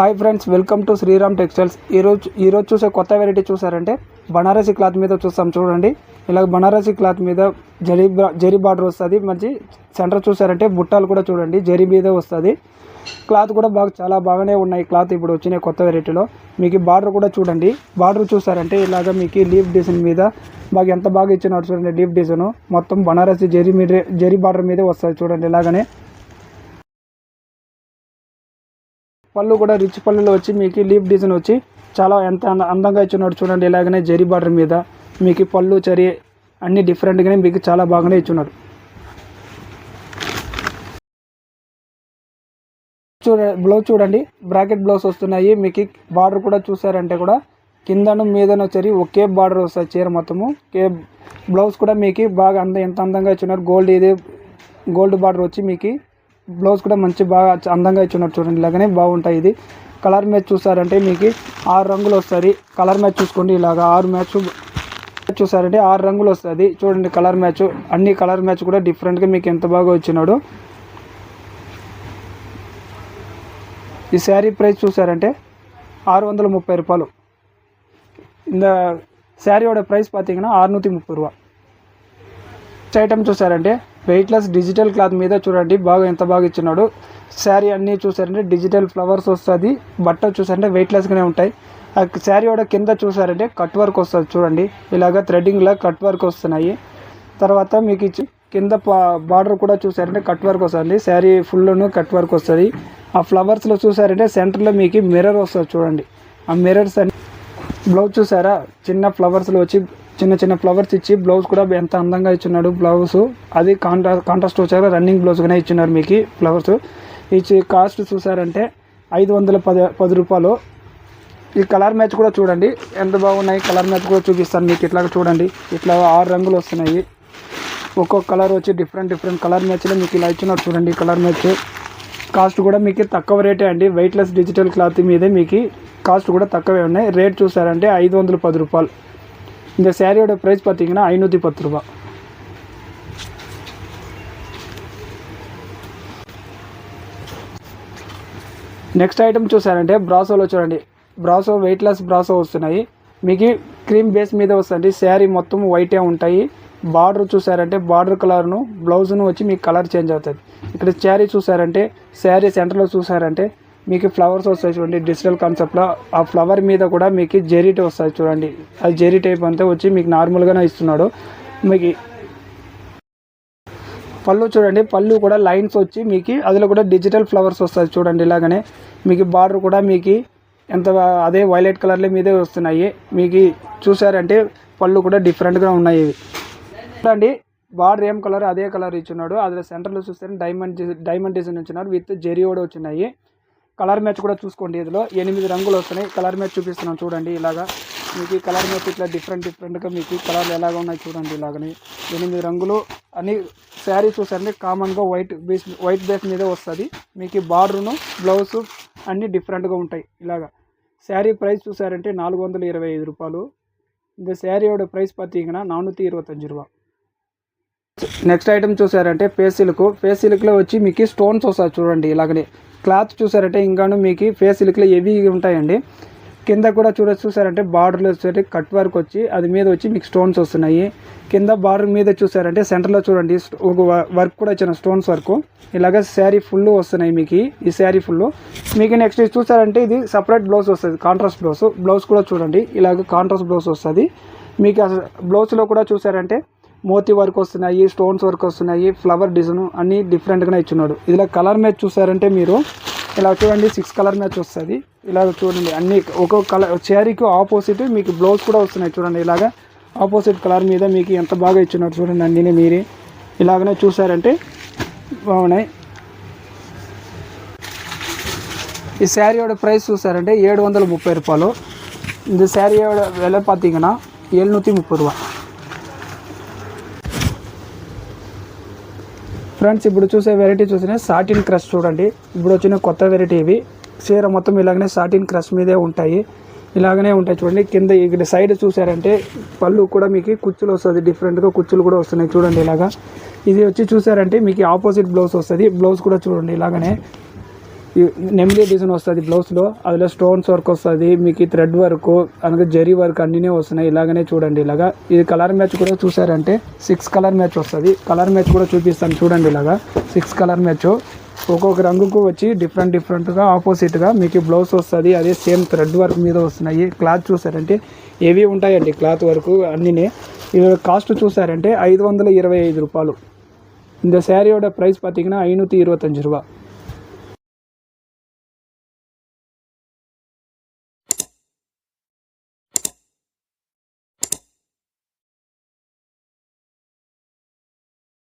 Hi friends, welcome to Sriram Textiles. ఈరోజు చూసే కొత్త వెరైటీ చూసారంటే బనారసి క్లాత్ మీద చూస్తాం. చూడండి, ఇలా బనారసి క్లాత్ మీద జరీ బార్డర్ వస్తుంది. మంచి సెంటర్ చూసారంటే బుట్టాలు కూడా చూడండి జరీ మీద వస్తుంది. క్లాత్ కూడా చాలా బాగానే ఉన్నాయి. క్లాత్ ఇప్పుడు వచ్చిన కొత్త వెరైటీలో మీకు బార్డర్ కూడా చూడండి. బార్డర్ చూసారంటే ఇలాగ మీకు లీఫ్ డిజైన్ మీద ఎంత బాగా ఇచ్చినాడు చూడండి. లీఫ్ డిజైన్ మొత్తం బనారసి జరీ బార్డర్ మీదే వస్తుంది చూడండి. ఇలాగనే పళ్ళు కూడా రిచ్ పళ్ళులో వచ్చి మీకు లీఫ్ డిజైన్ వచ్చి చాలా ఎంత అందంగా ఇచ్చున్నాడు చూడండి. ఇలాగనే జరీ బార్డర్ మీద మీకు పళ్ళు చరి అన్ని డిఫరెంట్గానే మీకు చాలా బాగానే ఇచ్చున్నాడు. బ్లౌజ్ చూడండి, బ్రాకెట్ బ్లౌజ్ వస్తున్నాయి. మీకు బార్డర్ కూడా చూసారంటే కూడా కిందను మీదను చరి ఒకే బార్డర్ వస్తుంది చీర మొత్తము. బ్లౌజ్ కూడా మీకు బాగా ఎంత అందంగా ఇచ్చున్నారు. గోల్డ్ బార్డర్ వచ్చి మీకు బ్లౌజ్ కూడా బాగా అందంగా ఇచ్చున్నారు చూడండి. ఇలాగనే బాగుంటాయి. ఇది కలర్ మ్యాచ్ చూసారంటే మీకు 6 రంగులు వస్తుంది. కలర్ మ్యాచ్ చూసుకోండి. ఇలాగ 6 మ్యాచ్ చూసారంటే 6 రంగులు వస్తుంది చూడండి. కలర్ మ్యాచ్ అన్ని కలర్ మ్యాచ్ కూడా డిఫరెంట్గా మీకు ఎంత బాగా వచ్చినాడు. ఈ శారీ ప్రైస్ చూసారంటే 630 రూపాయలు. இந்த శారీயோட ప్రైస్ பார்த்தீங்கன்னா 630 రూపాయలు. ఐటమ్ చూసారంటే వెయిట్లెస్ డిజిటల్ క్లాత్ మీద చూడండి ఎంత బాగా ఇచ్చినాడు. శారీ అన్నీ చూసారంటే డిజిటల్ ఫ్లవర్స్ వస్తుంది. బట్ట చూసారంటే వెయిట్లెస్గానే ఉంటాయి. ఆ శారీ కూడా కింద చూసారంటే కట్ వర్క్ వస్తుంది చూడండి. ఇలాగ థ్రెడ్డింగ్లా కట్ వర్క్ వస్తున్నాయి. తర్వాత మీకు కింద బార్డర్ కూడా చూసారంటే కట్ వర్క్ వస్తుంది. శారీ ఫుల్ను కట్ వర్క్ వస్తుంది. ఆ ఫ్లవర్స్లో చూసారంటే సెంటర్లో మీకు మిర్రర్ వస్తుంది చూడండి. ఆ మిర్రర్స్ అన్ని బ్లౌజ్ చూసారా చిన్న ఫ్లవర్స్లో వచ్చి చిన్న ఫ్లవర్స్ ఇచ్చి బ్లౌజ్ కూడా ఎంత అందంగా ఇచ్చున్నాడు. బ్లౌజ్ అది కాంట్రాస్ట్ వచ్చాక రన్నింగ్ బ్లౌజ్గానే ఇచ్చినారు మీకు ఫ్లవర్స్ ఇచ్చి. కాస్ట్ చూసారంటే 510 రూపాయలు. ఈ కలర్ మ్యాచ్ కూడా చూడండి ఎంత బాగున్నాయి. కలర్ మ్యాచ్ కూడా చూపిస్తాను మీకు. ఇట్లా చూడండి, ఇట్లా 6 రంగులు వస్తున్నాయి. ఒక్కొక్క కలర్ వచ్చి డిఫరెంట్ కలర్ మ్యాచ్లో మీకు ఇలా ఇచ్చినారు చూడండి. కలర్ మ్యాచ్ కాస్ట్ కూడా మీకు తక్కువ రేటే అండి. వెయిట్లెస్ డిజిటల్ క్లాత్ మీదే మీకు కాస్ట్ కూడా తక్కువే ఉన్నాయి. రేట్ చూసారంటే 510 రూపాయలు. இந்த శారీயோட ప్రైస్ பார்த்தீங்கன்னா 510 ரூபாய். నెక్స్ట్ ఐటమ్ చూసారంటే బ్రాసోలో చూడండి. బ్రాసో వెయిట్లెస్ బ్రాసో వస్తున్నాయి మీకు. క్రీమ్ బేస్ మీద వస్తుంది. శారీ మొత్తం వైటే ఉంటాయి. బార్డర్ చూసారంటే బార్డర్ కలర్ను బ్లౌజ్ను వచ్చి మీకు కలర్ చేంజ్ అవుతుంది. ఇక్కడ శారీ చూసారంటే శారీ సెంటర్లో చూసారంటే మీకు ఫ్లవర్స్ వస్తాయి చూడండి. డిజిటల్ కాన్సెప్ట్లో ఆ ఫ్లవర్ మీద కూడా మీకు జెరీ వస్తుంది చూడండి. అది జెరీ టైప్ అంతా వచ్చి మీకు నార్మల్గానే ఇస్తున్నాడు. మీకు పళ్ళు చూడండి, పళ్ళు కూడా లైన్స్ వచ్చి మీకు అందులో కూడా డిజిటల్ ఫ్లవర్స్ వస్తుంది చూడండి. ఇలాగనే మీకు బార్డర్ కూడా మీకు అదే వైలెట్ కలర్ల మీదే వస్తున్నాయి. మీకు చూసారంటే పళ్ళు కూడా డిఫరెంట్గా ఉన్నాయి. ఇవి చూడండి, బార్డర్ ఏం కలర్ అదే కలర్ ఇచ్చున్నాడు. అందులో సెంటర్లో చూస్తే డైమండ్ డిజైన్ ఇచ్చినాడు విత్ జెరీ కూడా వచ్చినాయి. కలర్ మ్యాచ్ కూడా చూసుకోండి. ఇందులో 8 రంగులు వస్తున్నాయి. కలర్ మ్యాచ్ చూపిస్తున్నాం చూడండి. ఇలాగా మీకు కలర్ మ్యాచ్ ఇట్లా డిఫరెంట్గా మీకు కలర్లు ఎలాగ ఉన్నాయి చూడండి. ఇలాగనే 8 రంగులు అన్ని. శారీ చూసారంటే కామన్గా వైట్ బేస్ మీద వస్తుంది. మీకు బార్డర్ను బ్లౌజ్ అన్నీ డిఫరెంట్గా ఉంటాయి. ఇలాగా శారీ ప్రైస్ చూసారంటే 425 రూపాయలు. இந்த శారీயோட ప్రైస్ பார்த்தீங்கன்னா 425 రూపాయలు. నెక్స్ట్ ఐటమ్ చూసారంటే ఫేస్ సిల్క్లో వచ్చి మీకు స్టోన్స్ వస్తాయి చూడండి. ఇలాగనే క్లాత్ చూసారంటే ఇంకాను మీకు ఫేస్ సిల్క్లో హెవీ ఉంటాయండి. కింద కూడా చూసారంటే బార్డర్లో వచ్చి కట్ వర్క్ వచ్చి అది మీద వచ్చి మీకు స్టోన్స్ వస్తున్నాయి. కింద బార్డర్ మీద చూసారంటే సెంటర్లో చూడండి ఒక వర్క్ కూడా ఇచ్చిన స్టోన్స్ వర్క్. ఇలాగ శారీ ఫుల్ వస్తున్నాయి మీకు. ఈ శారీ ఫుల్ మీకు నెక్స్ట్ చూసారంటే ఇది సపరేట్ బ్లౌజ్ వస్తుంది. కాంట్రాస్ట్ బ్లౌజ్ కూడా చూడండి. ఇలాగ కాంట్రాస్ట్ బ్లౌజ్ వస్తుంది మీకు. బ్లౌజ్లో కూడా చూసారంటే మోతీ వర్క్ వస్తున్నాయి, స్టోన్స్ వర్క్ వస్తున్నాయి, ఫ్లవర్ డిజైన్ అన్నీ డిఫరెంట్గానే ఇచ్చున్నాడు. ఇలా కలర్ మ్యాచ్ చూసారంటే మీరు ఇలా చూడండి 6 కలర్ మ్యాచ్ వస్తుంది. ఇలా చూడండి అన్ని ఒక్కొక్క కలర్ శారీకి ఆపోజిట్ మీకు బ్లౌజ్ కూడా వస్తున్నాయి చూడండి. ఇలాగా ఆపోజిట్ కలర్ మీద మీకు ఎంత బాగా ఇచ్చున్నాడు చూడండి. అన్నీ మీరు ఇలాగనే చూసారంటే బాగున్నాయి. ఈ శారీயோட ప్రైస్ చూసారంటే 730 రూపాయలు. இந்த శారీயோட விலை பார்த்தீங்கன்னா 730 రూపాయలు. ఫ్రెండ్స్ ఇప్పుడు చూసే వెరైటీ చూసిన సాటిన్ క్రష్ చూడండి. ఇప్పుడు వచ్చిన కొత్త వెరైటీ ఇవి. చీర మొత్తం ఇలాగనే సాటిన్ క్రష్ మీదే ఉంటాయి. ఇలాగనే ఉంటాయి చూడండి. కింద ఇక్కడ సైడ్ చూసారంటే పళ్ళు కూడా మీకు కుచ్చులు వస్తుంది. డిఫరెంట్గా కుచ్చులు కూడా వస్తున్నాయి చూడండి. ఇలాగా ఇది వచ్చి చూసారంటే మీకు ఆపోజిట్ బ్లౌజ్ వస్తుంది. బ్లౌజ్ కూడా చూడండి ఇలాగనే నెమిలి డిజైన్ వస్తుంది బ్లౌజ్లో, అందులో స్టోన్స్ వర్క్ వస్తుంది, మీకు థ్రెడ్ వర్క్ అలాగే జరీ వర్క్ అన్నీ వస్తున్నాయి. ఇలాగనే చూడండి. ఇలాగా ఇది కలర్ మ్యాచ్ కూడా చూసారంటే 6 కలర్ మ్యాచ్ వస్తుంది. కలర్ మ్యాచ్ కూడా చూపిస్తాను చూడండి. ఇలాగా 6 కలర్ మ్యాచ్, ఒక్కొక్క రంగుకు వచ్చి డిఫరెంట్గా ఆపోజిట్గా మీకు బ్లౌజ్ వస్తుంది. అదే సేమ్ థ్రెడ్ వర్క్ మీద వస్తున్నాయి. క్లాత్ చూసారంటే ఏవి ఉంటాయండి క్లాత్ వర్క్ అన్నీ. ఇది కాస్ట్ చూసారంటే 525 రూపాయలు. இந்த சேரீயோட ப்ரைஸ் பார்த்தீங்கன்னா 525 ரூபா.